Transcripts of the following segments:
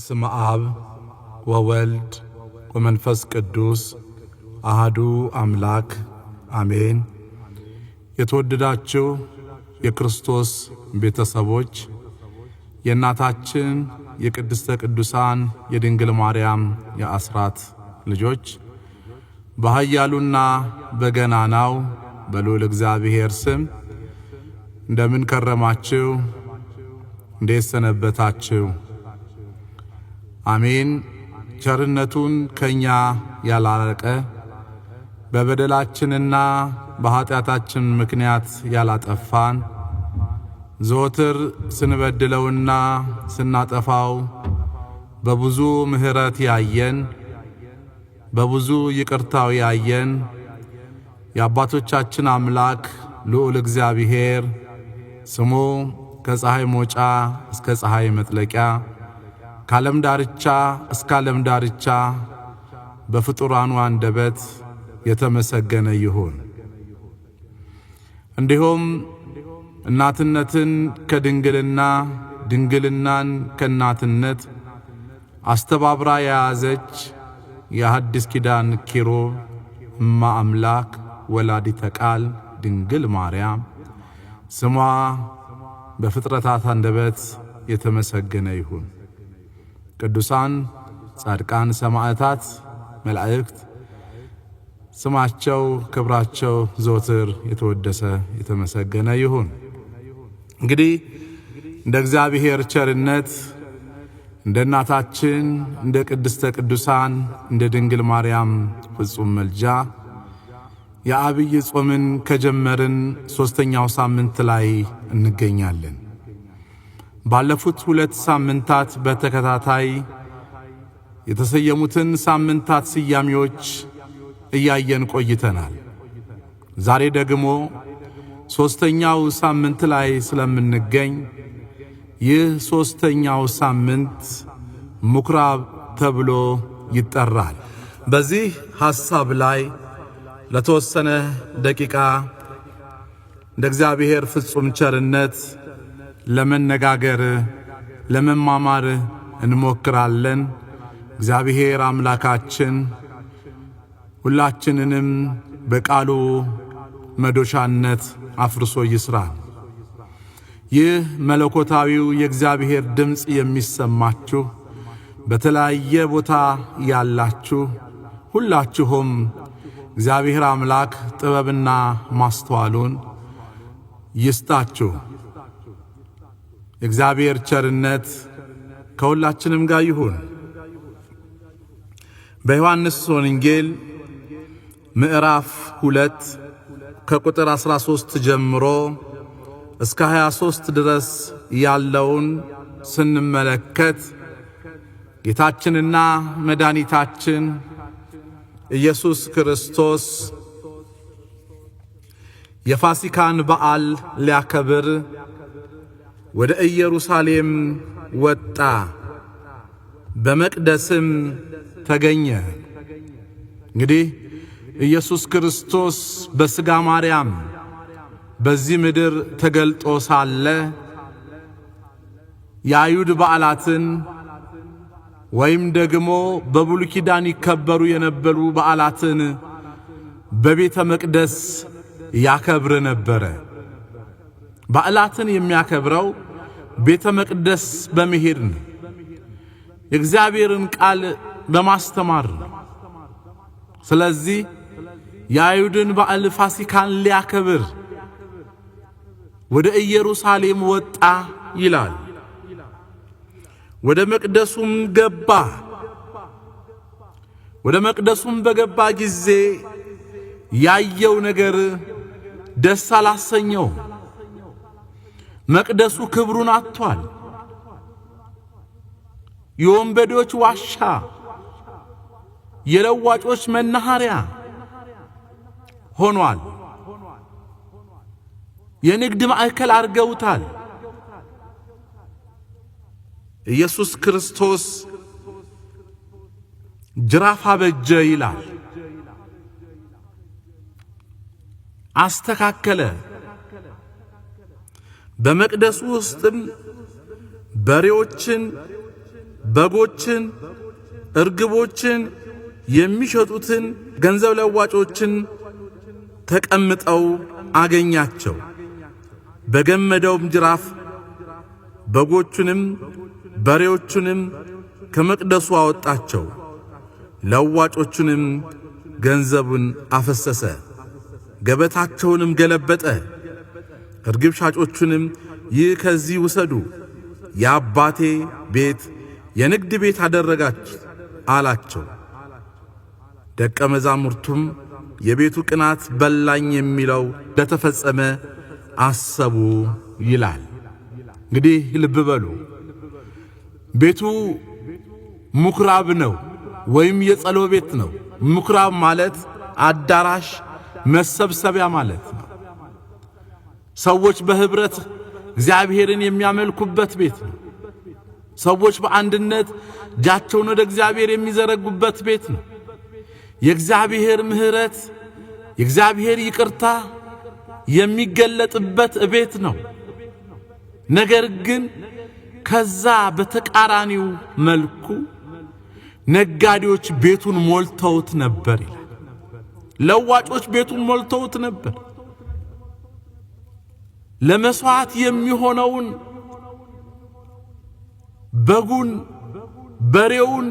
በስመ አብ ወወልድ ወመንፈስ ቅዱስ አሐዱ አምላክ አሜን። የተወደዳችሁ የክርስቶስ ቤተሰቦች የእናታችን የቅድስተ ቅዱሳን የድንግል ማርያም የአስራት ልጆች በኃያሉና በገናናው በልዑል እግዚአብሔር ስም እንደምን ከረማችሁ? እንዴት ሰነበታችሁ? አሜን። ቸርነቱን ከኛ ያላረቀ በበደላችንና በኃጢአታችን ምክንያት ያላጠፋን ዘወትር ስንበድለውና ስናጠፋው በብዙ ምሕረት ያየን በብዙ ይቅርታው ያየን የአባቶቻችን አምላክ ልዑል እግዚአብሔር ስሙ ከፀሐይ መውጫ እስከ ፀሐይ መጥለቂያ ከዓለም ዳርቻ እስከ ዓለም ዳርቻ በፍጡራኑ አንደበት የተመሰገነ ይሁን። እንዲሁም እናትነትን ከድንግልና ድንግልናን ከእናትነት አስተባብራ የያዘች የሐዲስ ኪዳን ኪሩብ እማ አምላክ ወላዲተ ቃል ድንግል ማርያም ስሟ በፍጥረታት አንደበት የተመሰገነ ይሁን። ቅዱሳን ጻድቃን ሰማዕታት መላእክት ስማቸው ክብራቸው ዘወትር የተወደሰ የተመሰገነ ይሁን። እንግዲህ እንደ እግዚአብሔር ቸርነት እንደ እናታችን እንደ ቅድስተ ቅዱሳን እንደ ድንግል ማርያም ፍጹም መልጃ የአብይ ጾምን ከጀመርን 3ኛው ሳምንት ላይ እንገኛለን። ባለፉት 2 ሳምንታት በተከታታይ የተሰየሙትን ሳምንታት ስያሜዎች እያየን ቆይተናል። ዛሬ ደግሞ 3ኛው ሳምንት ላይ ስለምንገኝ ይህ 3ኛው ሳምንት ምኵራብ ተብሎ ይጠራል። በዚህ ሐሳብ ላይ ለተወሰነ ደቂቃ እንደ እግዚአብሔር ፍጹም ቸርነት ለመነጋገር ለመማማር እንሞክራለን። እግዚአብሔር አምላካችን ሁላችንንም በቃሉ መዶሻነት አፍርሶ ይስራን። ይህ መለኮታዊው የእግዚአብሔር ድምጽ የሚሰማችሁ በተለያየ ቦታ ያላችሁ ሁላችሁም እግዚአብሔር አምላክ ጥበብና ማስተዋሉን ይስጣችሁ። የእግዚአብሔር ቸርነት ከሁላችንም ጋር ይሁን። በዮሐንስ ወንጌል ምዕራፍ 2 ከቁጥር 13 ጀምሮ እስከ 23 ድረስ ያለውን ስንመለከት ጌታችንና መድኃኒታችን ኢየሱስ ክርስቶስ የፋሲካን በዓል ሊያከብር ወደ ኢየሩሳሌም ወጣ፣ በመቅደስም ተገኘ። እንግዲህ ኢየሱስ ክርስቶስ በሥጋ ማርያም በዚህ ምድር ተገልጦ ሳለ የአይሁድ በዓላትን ወይም ደግሞ በብሉይ ኪዳን ይከበሩ የነበሩ በዓላትን በቤተ መቅደስ ያከብር ነበረ። በዓላትን የሚያከብረው ቤተ መቅደስ በመሄድ ነው። የእግዚአብሔርን ቃል በማስተማር ነው። ስለዚህ የአይሁድን በዓል ፋሲካን ሊያከብር ወደ ኢየሩሳሌም ወጣ ይላል። ወደ መቅደሱም ገባ። ወደ መቅደሱም በገባ ጊዜ ያየው ነገር ደስ አላሰኘው። መቅደሱ ክብሩን አጥቷል። የወንበዴዎች ዋሻ፣ የለዋጮች መናኸሪያ ሆኗል። የንግድ ማዕከል አድርገውታል። ኢየሱስ ክርስቶስ ጅራፍ አበጀ ይላል። አስተካከለ። በመቅደሱ ውስጥም በሬዎችን በጎችን እርግቦችን የሚሸጡትን ገንዘብ ለዋጮችን ተቀምጠው አገኛቸው። በገመደውም ጅራፍ በጎቹንም በሬዎቹንም ከመቅደሱ አወጣቸው። ለዋጮቹንም ገንዘቡን አፈሰሰ፣ ገበታቸውንም ገለበጠ። እርግብ ሻጮቹንም ይህ ከዚህ ውሰዱ፣ የአባቴ ቤት የንግድ ቤት አደረጋችሁ አላቸው። ደቀ መዛሙርቱም የቤቱ ቅናት በላኝ የሚለው እንደተፈጸመ አሰቡ ይላል። እንግዲህ ልብ በሉ፣ ቤቱ ምኵራብ ነው ወይም የጸሎት ቤት ነው። ምኵራብ ማለት አዳራሽ፣ መሰብሰቢያ ማለት ነው። ሰዎች በህብረት እግዚአብሔርን የሚያመልኩበት ቤት ነው። ሰዎች በአንድነት እጃቸውን ወደ እግዚአብሔር የሚዘረጉበት ቤት ነው። የእግዚአብሔር ምሕረት፣ የእግዚአብሔር ይቅርታ የሚገለጥበት ቤት ነው። ነገር ግን ከዛ በተቃራኒው መልኩ ነጋዴዎች ቤቱን ሞልተውት ነበር ይላል። ለዋጮች ቤቱን ሞልተውት ነበር። ለመስዋዕት የሚሆነውን በጉን፣ በሬውን፣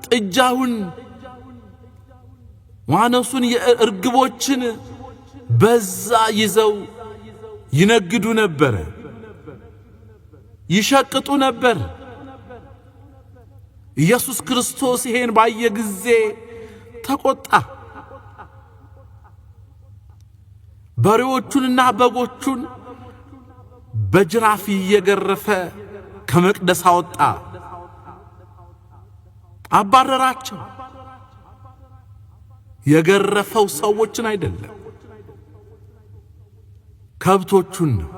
ጥጃውን፣ ዋኖሱን፣ የእርግቦችን በዛ ይዘው ይነግዱ ነበር፣ ይሸቅጡ ነበር። ኢየሱስ ክርስቶስ ይሄን ባየ ጊዜ ተቆጣ። በሬዎቹንና በጎቹን በጅራፍ እየገረፈ ከመቅደስ አወጣ፣ አባረራቸው። የገረፈው ሰዎችን አይደለም፣ ከብቶቹን ነው።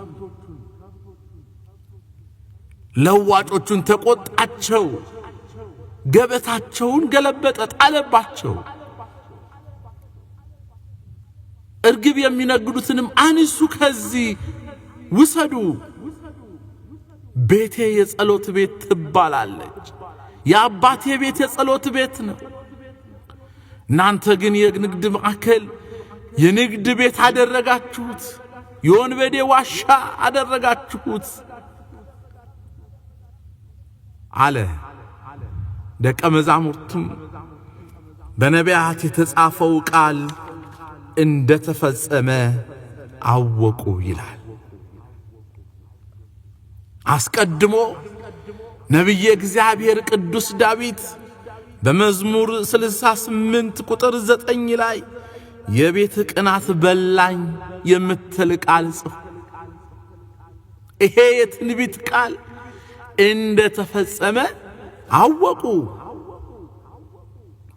ለዋጮቹን ተቆጣቸው፣ ገበታቸውን ገለበጠ፣ ጣለባቸው። እርግብ የሚነግዱትንም አንሱ፣ ከዚህ ውሰዱ፣ ቤቴ የጸሎት ቤት ትባላለች፣ የአባቴ ቤት የጸሎት ቤት ነው። እናንተ ግን የንግድ ማዕከል፣ የንግድ ቤት አደረጋችሁት፣ የወንበዴ ዋሻ አደረጋችሁት አለ። ደቀ መዛሙርቱም በነቢያት የተጻፈው ቃል እንደተፈጸመ አወቁ ይላል። አስቀድሞ ነቢየ እግዚአብሔር ቅዱስ ዳዊት በመዝሙር 68 ቁጥር 9 ላይ የቤት ቅናት በላኝ የምትል ቃል ጽፎ ይሄ የትንቢት ቃል እንደተፈጸመ አወቁ፣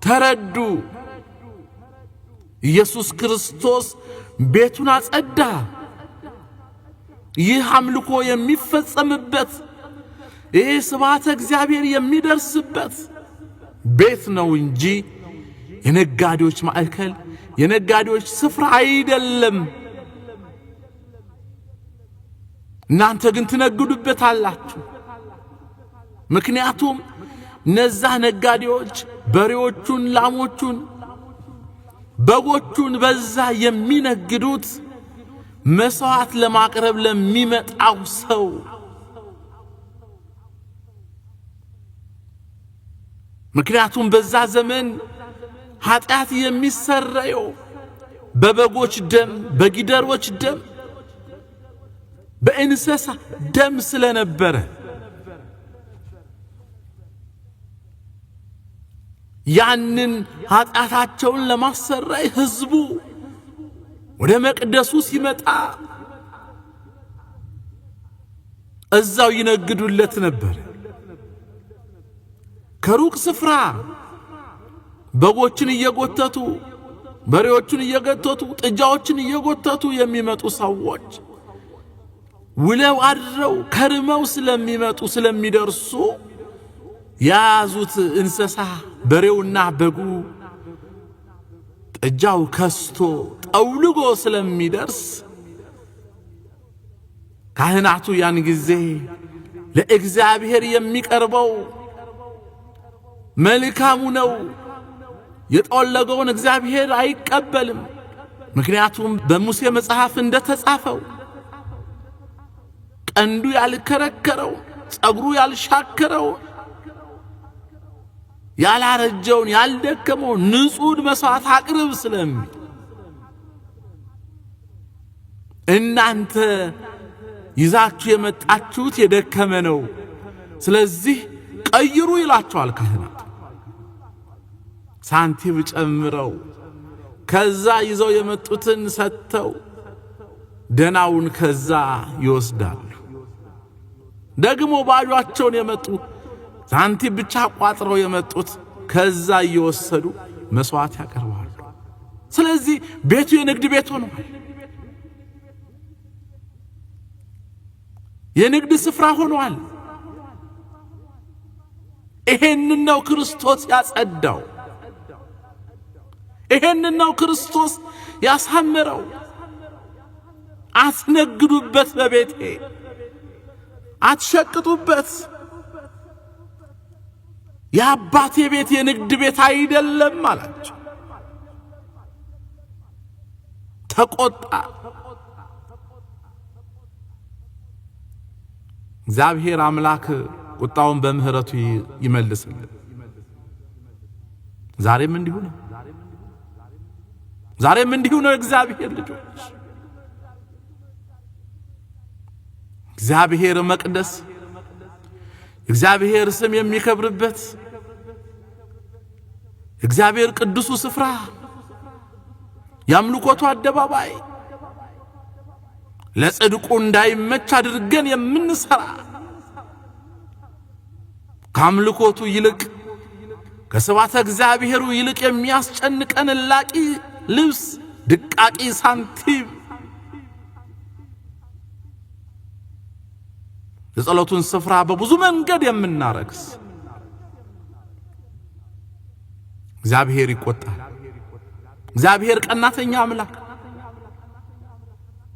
ተረዱ። ኢየሱስ ክርስቶስ ቤቱን አጸዳ። ይህ አምልኮ የሚፈጸምበት፣ ይህ ስብሐተ እግዚአብሔር የሚደርስበት ቤት ነው እንጂ የነጋዴዎች ማዕከል፣ የነጋዴዎች ስፍራ አይደለም። እናንተ ግን ትነግዱበታላችሁ። ምክንያቱም እነዛ ነጋዴዎች በሬዎቹን፣ ላሞቹን፣ በጎቹን በዛ የሚነግዱት መስዋዕት ለማቅረብ ለሚመጣው ሰው ምክንያቱም በዛ ዘመን ኃጢአት የሚሰረየው በበጎች ደም፣ በጊደሮች ደም፣ በእንስሳ ደም ስለነበረ ያንን ኃጢአታቸውን ለማሰረይ ህዝቡ ወደ መቅደሱ ሲመጣ እዛው ይነግዱለት ነበር። ከሩቅ ስፍራ በጎችን እየጎተቱ፣ በሬዎችን እየጎተቱ፣ ጥጃዎችን እየጎተቱ የሚመጡ ሰዎች ውለው አድረው ከርመው ስለሚመጡ ስለሚደርሱ ያዙት እንስሳ በሬውና በጉ ጥጃው ከስቶ ጠውልጎ ስለሚደርስ ካህናቱ ያን ጊዜ ለእግዚአብሔር የሚቀርበው መልካሙ ነው። የጠወለገውን እግዚአብሔር አይቀበልም። ምክንያቱም በሙሴ መጽሐፍ እንደተጻፈው ቀንዱ ያልከረከረው ጸጉሩ ያልሻከረው ያላረጀውን ያልደከመው ንጹህ መስዋዕት አቅርብ ስለሚል እናንተ ይዛችሁ የመጣችሁት የደከመ ነው፣ ስለዚህ ቀይሩ ይላችኋል ካህናት። ሳንቲም ጨምረው ከዛ ይዘው የመጡትን ሰጥተው ደናውን ከዛ ይወስዳሉ። ደግሞ ባዷቸውን የመጡ ሳንቲም ብቻ ቋጥረው የመጡት ከዛ እየወሰዱ መስዋዕት ያቀርባሉ። ስለዚህ ቤቱ የንግድ ቤት ሆኗል። የንግድ ስፍራ ሆኗል። ይሄንን ነው ክርስቶስ ያጸዳው። ይሄንን ነው ክርስቶስ ያሳመረው። አትነግዱበት፣ በቤቴ አትሸቅጡበት። የአባቴ ቤት የንግድ ቤት አይደለም አላቸው። ተቆጣ። እግዚአብሔር አምላክ ቁጣውን በምህረቱ ይመልስልን። ዛሬም እንዲሁ ነው። ዛሬም እንዲሁ ነው። እግዚአብሔር ልጆች፣ እግዚአብሔር መቅደስ፣ እግዚአብሔር ስም የሚከብርበት እግዚአብሔር ቅዱሱ ስፍራ፣ ያምልኮቱ አደባባይ ለጽድቁ እንዳይመች አድርገን የምንሰራ ካምልኮቱ ይልቅ ከስብሐተ እግዚአብሔሩ ይልቅ የሚያስጨንቀን ላቂ ልብስ ድቃቂ ሳንቲም የጸሎቱን ስፍራ በብዙ መንገድ የምናረክስ እግዚአብሔር ይቆጣል። እግዚአብሔር ቀናተኛ አምላክ፣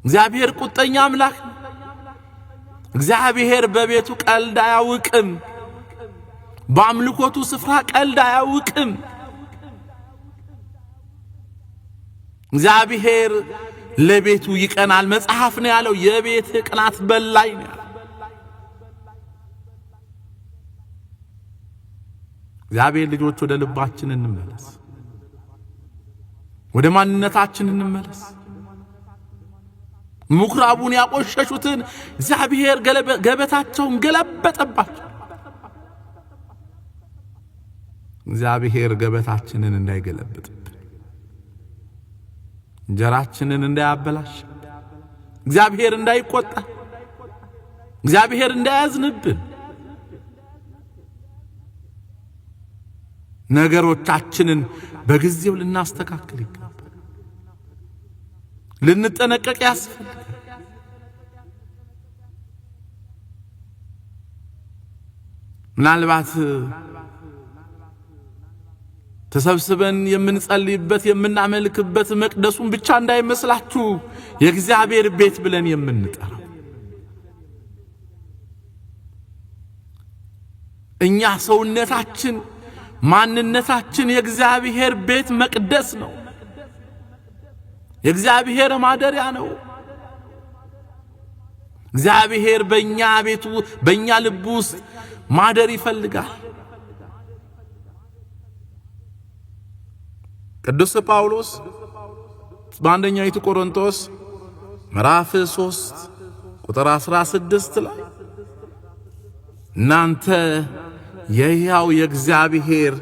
እግዚአብሔር ቁጠኛ አምላክ። እግዚአብሔር በቤቱ ቀልድ አያውቅም። በአምልኮቱ ስፍራ ቀልድ አያውቅም። እግዚአብሔር ለቤቱ ይቀናል። መጽሐፍ ነው ያለው የቤት ቅናት በላይ ነው። እግዚአብሔር ልጆች ወደ ልባችን እንመለስ፣ ወደ ማንነታችን እንመለስ። ምኩራቡን ያቆሸሹትን እግዚአብሔር ገበታቸውን ገለበጠባቸው። እግዚአብሔር ገበታችንን እንዳይገለብጥብን፣ እንጀራችንን እንዳያበላሽ፣ እግዚአብሔር እንዳይቆጣ፣ እግዚአብሔር እንዳያዝንብን ነገሮቻችንን በጊዜው ልናስተካክል ይገባል። ልንጠነቀቅ ያስፈልጋል። ምናልባት ተሰብስበን የምንጸልይበት የምናመልክበት መቅደሱን ብቻ እንዳይመስላችሁ የእግዚአብሔር ቤት ብለን የምንጠራው እኛ ሰውነታችን ማንነታችን የእግዚአብሔር ቤት መቅደስ ነው። የእግዚአብሔር ማደሪያ ነው። እግዚአብሔር በእኛ ቤቱ በእኛ ልብ ውስጥ ማደር ይፈልጋል። ቅዱስ ጳውሎስ በአንደኛው ቆሮንቶስ ምዕራፍ 3 ቁጥር 16 ላይ እናንተ የሕያው የእግዚአብሔር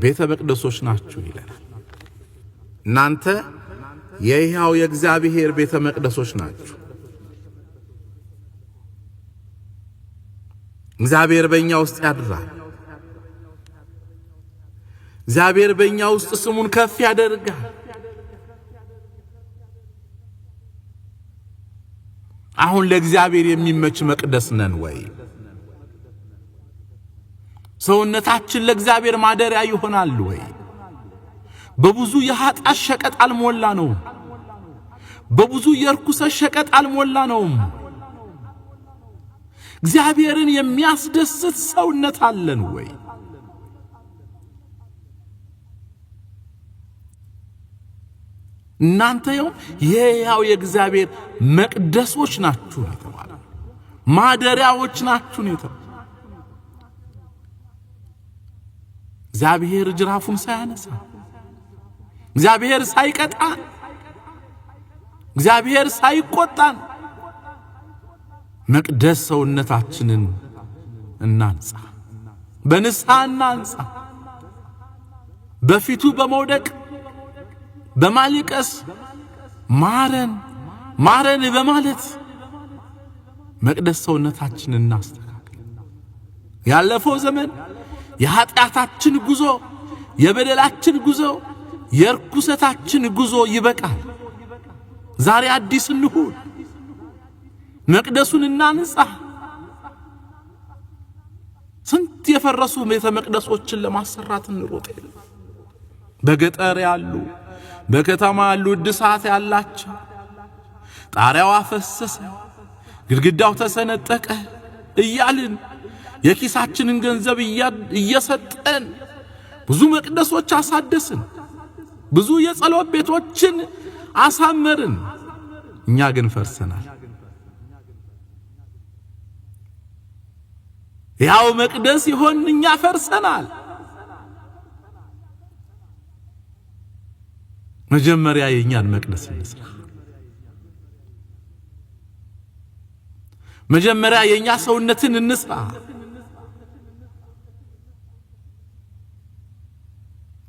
ቤተ መቅደሶች ናችሁ ይላል። እናንተ የሕያው የእግዚአብሔር ቤተ መቅደሶች ናችሁ። እግዚአብሔር በእኛ ውስጥ ያድራል። እግዚአብሔር በእኛ ውስጥ ስሙን ከፍ ያደርጋል። አሁን ለእግዚአብሔር የሚመች መቅደስ ነን ወይ? ሰውነታችን ለእግዚአብሔር ማደሪያ ይሆናል ወይ? በብዙ የኃጢአት ሸቀጥ አልሞላ ነው። በብዙ የርኩሰት ሸቀጥ አልሞላ ነው። እግዚአብሔርን የሚያስደስት ሰውነት አለን ወይ? እናንተ የሕያው የእግዚአብሔር መቅደሶች ናችሁ የተባለ ማደሪያዎች ናችሁ የተባለ እግዚአብሔር ጅራፉን ሳያነሳ እግዚአብሔር ሳይቀጣን እግዚአብሔር ሳይቆጣን መቅደስ ሰውነታችንን እናንጻ በንስሐ እናንጻ በፊቱ በመውደቅ በማልቀስ ማረን ማረን በማለት መቅደስ ሰውነታችንን እናስተካክል። ያለፈው ዘመን የኃጢአታችን ጉዞ የበደላችን ጉዞ የርኩሰታችን ጉዞ ይበቃል። ዛሬ አዲስ እንሁን። መቅደሱን እናንጻ። ስንት የፈረሱ ቤተ መቅደሶችን ለማሰራት እንሮጥ። በገጠር ያሉ በከተማ ያሉ እድሳት ያላቸው ጣሪያው አፈሰሰ ግድግዳው ተሰነጠቀ እያልን የኪሳችንን ገንዘብ እየሰጠን ብዙ መቅደሶች አሳደስን፣ ብዙ የጸሎት ቤቶችን አሳመርን። እኛ ግን ፈርሰናል። ያው መቅደስ ይሆን እኛ ፈርሰናል። መጀመሪያ የኛን መቅደስ እንስራ። መጀመሪያ የኛ ሰውነትን እንስራ።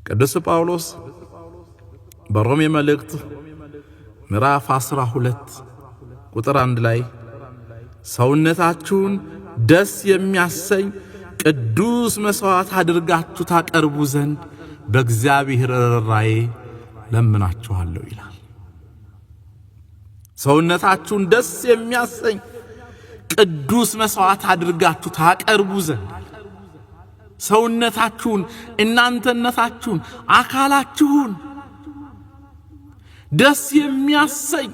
ቅዱስ ጳውሎስ በሮሜ መልእክት ምዕራፍ 12 ቁጥር 1 ላይ ሰውነታችሁን ደስ የሚያሰኝ ቅዱስ መስዋዕት አድርጋችሁ ታቀርቡ ዘንድ በእግዚአብሔር ርኅራኄ ለምናችኋለሁ ይላል። ሰውነታችሁን ደስ የሚያሰኝ ቅዱስ መስዋዕት አድርጋችሁ ታቀርቡ ዘንድ ሰውነታችሁን እናንተነታችሁን አካላችሁን ደስ የሚያሰኝ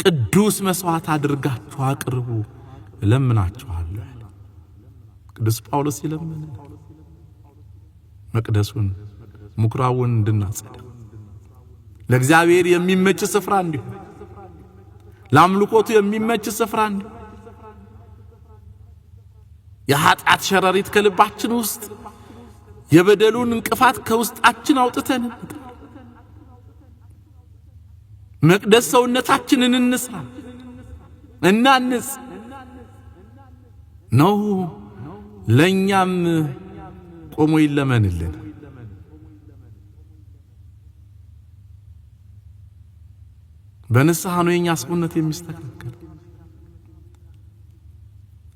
ቅዱስ መስዋዕት አድርጋችሁ አቅርቡ ለምናችኋለሁ። ቅዱስ ጳውሎስ ይለምን መቅደሱን ምኩራቡን እንድናጸዳ ለእግዚአብሔር የሚመች ስፍራ እንዲሆን ለአምልኮቱ የሚመች ስፍራ እንዲሆን የኃጢአት ሸረሪት ከልባችን ውስጥ የበደሉን እንቅፋት ከውስጣችን አውጥተን መቅደስ ሰውነታችንን እንስራ እናንጽ ነው። ለኛም ቆሞ ይለመንልን። በንስሐ ነው የኛ ሰውነት የሚስተካከል።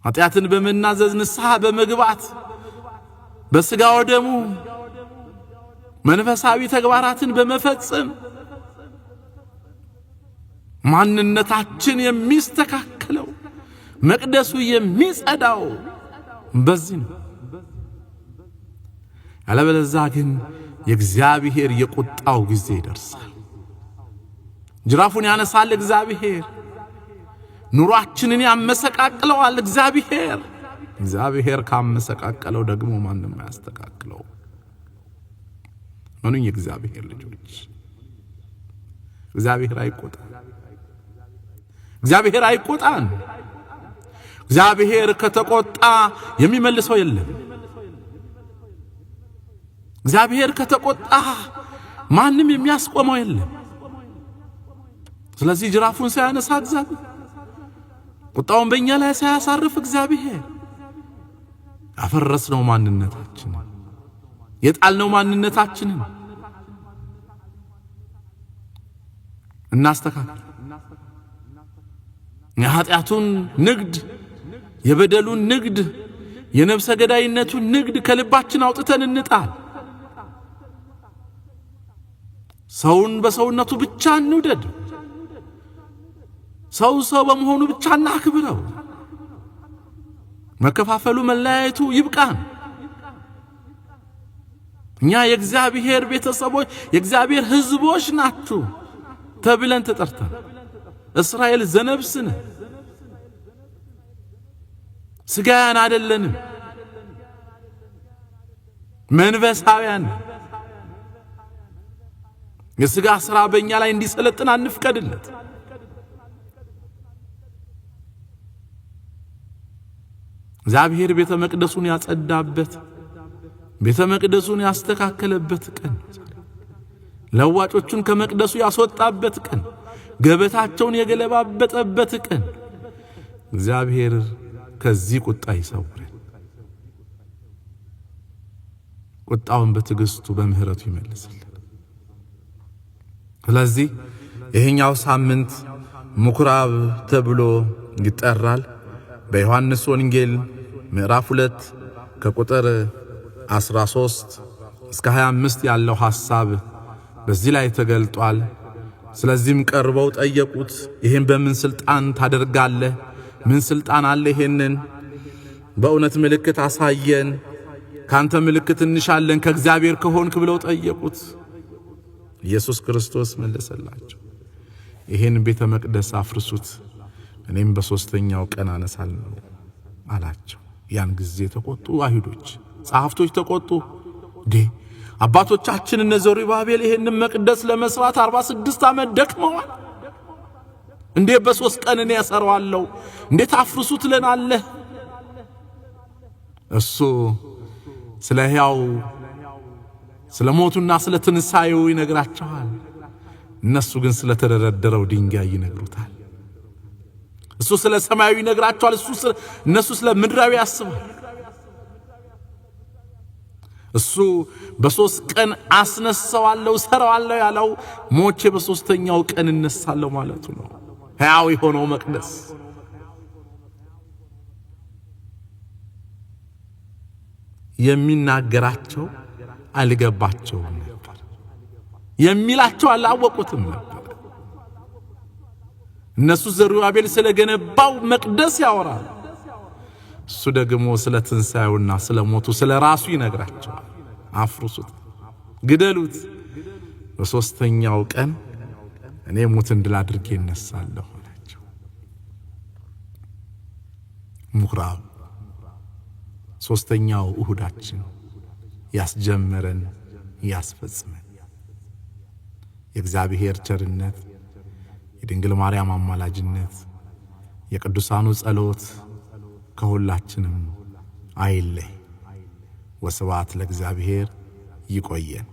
ኃጢአትን በመናዘዝ ንስሐ በመግባት በሥጋው ደሙ መንፈሳዊ ተግባራትን በመፈጸም ማንነታችን የሚስተካከለው መቅደሱ የሚጸዳው በዚህ ነው። ያለበለዚያ ግን የእግዚአብሔር የቁጣው ጊዜ ይደርሳል። ጅራፉን ያነሳል እግዚአብሔር። ኑሯችንን ያመሰቃቅለዋል እግዚአብሔር። እግዚአብሔር ካመሰቃቀለው ደግሞ ማንም አያስተካክለው። ምኑኝ የእግዚአብሔር ልጆች እግዚአብሔር አይቆጣን። እግዚአብሔር አይቆጣን። እግዚአብሔር ከተቆጣ የሚመልሰው የለም። እግዚአብሔር ከተቆጣ ማንም የሚያስቆመው የለም። ስለዚህ ጅራፉን ሳያነሳ እግዚአብሔር ቁጣውን በእኛ ላይ ሳያሳርፍ እግዚአብሔር ያፈረስነው ማንነታችንን የጣልነው ማንነታችንን እናስተካክል። የኃጢአቱን ንግድ የበደሉን ንግድ የነፍሰ ገዳይነቱን ንግድ ከልባችን አውጥተን እንጣል። ሰውን በሰውነቱ ብቻ እንውደድ። ሰው በመሆኑ ብቻ እናክብረው። መከፋፈሉ መለያየቱ ይብቃን። እኛ የእግዚአብሔር ቤተሰቦች የእግዚአብሔር ሕዝቦች ናችሁ ተብለን ተጠርተን እስራኤል ዘነብስን ስጋያን አይደለንም፣ መንፈሳውያን። የሥጋ ሥራ በእኛ ላይ እንዲሰለጥን አንፍቀድለት። እግዚአብሔር ቤተ መቅደሱን ያጸዳበት ቤተ መቅደሱን ያስተካከለበት ቀን፣ ለዋጮቹን ከመቅደሱ ያስወጣበት ቀን፣ ገበታቸውን የገለባበጠበት ቀን። እግዚአብሔር ከዚህ ቁጣ ይሰውረን፣ ቁጣውን በትዕግስቱ በምህረቱ ይመልስልን። ስለዚህ ይሄኛው ሳምንት ምኩራብ ተብሎ ይጠራል። በዮሐንስ ወንጌል ምዕራፍ 2 ከቁጥር 13 እስከ 25 ያለው ሐሳብ በዚህ ላይ ተገልጧል። ስለዚህም ቀርበው ጠየቁት፣ ይሄን በምን ስልጣን ታደርጋለህ? ምን ስልጣን አለ? ይሄንን በእውነት ምልክት አሳየን፣ ካንተ ምልክት እንሻለን ከእግዚአብሔር ከሆንክ ብለው ጠየቁት። ኢየሱስ ክርስቶስ መለሰላቸው፣ ይሄን ቤተ መቅደስ አፍርሱት፣ እኔም በሶስተኛው ቀን አነሳለሁ አላቸው። ያን ጊዜ ተቆጡ አይሁዶች፣ ጸሐፍቶች ተቆጡ። አባቶቻችን እነ ዘሩባቤል ይሄን መቅደስ ለመስራት 46 ዓመት ደክመዋል፣ እንዴት በሶስት ቀን እኔ ያሰራዋለሁ? እንዴት አፍርሱት ለናለህ? እሱ ስለ ሕያው ስለ ሞቱና ስለ ትንሣኤው ይነግራቸዋል። እነሱ ግን ስለ ተደረደረው ድንጋይ ይነግሩታል። እሱ ስለ ሰማያዊ ይነግራቸዋል፣ እነሱ ስለ ምድራዊ ያስባል። እሱ በሶስት ቀን አስነሳዋለሁ ሰራዋለሁ ያለው ሞቼ በሶስተኛው ቀን እነሳለሁ ማለቱ ነው። ሕያው የሆነው መቅደስ የሚናገራቸው አልገባቸውም ነበር፣ የሚላቸው አላወቁትም ነበር። እነሱ ዘሩባቤል ስለገነባው መቅደስ ያወራል፣ እሱ ደግሞ ስለ ትንሣኤውና ስለ ሞቱ ስለ ራሱ ይነግራቸዋል። አፍርሱት፣ ግደሉት፣ በሶስተኛው ቀን እኔ ሞትን ድል አድርጌ እነሳለሁ አላቸው። ምኩራብ ሶስተኛው እሁዳችን ያስጀመረን ያስፈጽመን የእግዚአብሔር ቸርነት፣ የድንግል ማርያም አማላጅነት፣ የቅዱሳኑ ጸሎት ከሁላችንም አይለይ። ወስብሐት ለእግዚአብሔር። ይቆየን።